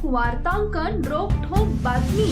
वार्तांकन रोखठोक बातमी।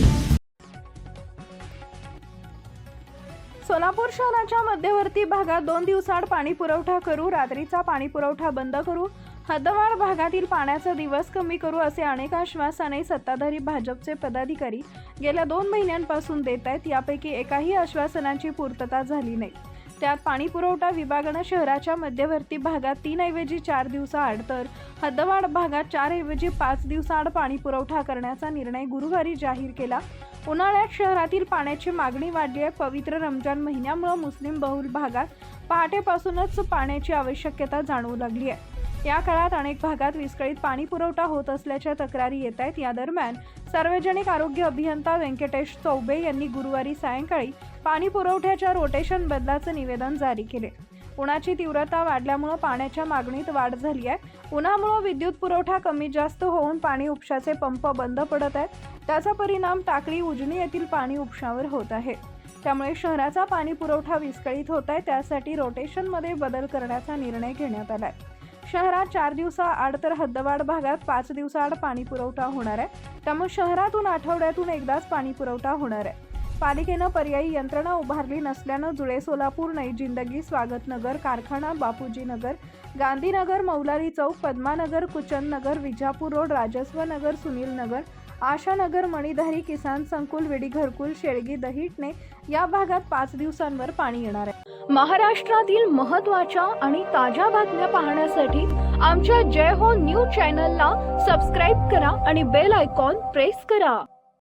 सोलापूर शहराच्या मध्यवर्ती भागात 2 दिवसाआड पाणी पुरवठा करू, रात्रीचा पाणी पुरवठा बंद करू, हद्दवाढ भागातील पाण्याचा दिवस कमी करू असे अनेक आश्वासने सत्ताधारी भाजपचे पदाधिकारी गेल्या 2 महिन्यांपासून देत आहेत। यापैकी एकाही आश्वासनाची पूर्तता झाली नाही। त्यात पाणी पुरवठा विभागाने शहराच्या मध्यवर्ती भागात 3 ऐवजी 4 दिवसाआड तर हद्दवाढ भागात 4 ऐवजी 5 दिवसाआड पाणी पुरवठा करण्याचा निर्णय गुरुवारी जाहीर केला। उन्हाळ्यात शहरातील पाण्याची मागणी वाढली आहे। पवित्र रमजान महिन्यामुळे मुस्लिम बहुल भागात पहाटेपासूनच पाण्याची आवश्यकता जाणवू लागली आहे। या काळात अनेक भागात विस्कळीत पाणी पुरवठा होत असल्याच्या तक्रारी येत आहेत। या दरम्यान सार्वजनिक आरोग्य अभियंता व्यंकटेश चौबे यांनी गुरुवारी सायंकाळी पाणी पुरवठ्याच्या रोटेशन बदलाचे निवेदन जारी केले। उन्हाची तीव्रता वाढल्यामुळे पाण्याच्या मागणीत वाढ झाली आहे। उन्हामुळे विद्युत पुरवठा कमी जास्त होऊन पाणी उपशाचे पंप बंद पडत आहेत। त्याचा परिणाम टाकळी उजनी येथील पाणी उपशावर होत आहे। त्यामुळे शहराचा पाणी पुरवठा विस्कळीत होत आहे। त्यासाठी रोटेशनमध्ये बदल करण्याचा निर्णय घेण्यात आला आहे। शहरात 4 दिवसाआड तर हद्दवाढ भागात 5 दिवसाआड पाणी पुरवठा होणार आहे। त्यामुळे शहरातून आठवड्यातून एकदाच पाणी पुरवठा होणार आहे। पालिकेने पर्यायी यंत्रणा उभारली नसल्याने जुळे सोलापूर, नई जिंदगी, स्वागतनगर, कारखाना, बापूजी नगर, गांधीनगर, मौलारी चौक, पद्मानगर, कुचन नगर, विजापूर रोड, राजस्व नगर, सुनील नगर, आशानगर, मणिधारी, किसान संकुल, विडी घरकुल, शेळगी, दहिटणे या भागात 5 दिवसांवर पाणी येणार आहे। महाराष्ट्रातील महत्त्वाच्या आणि ताज्या बातम्या पाहण्यासाठी आमच्या जय हो न्यूज चॅनलला सबस्क्राइब करा आणि बेल आयकॉन प्रेस करा।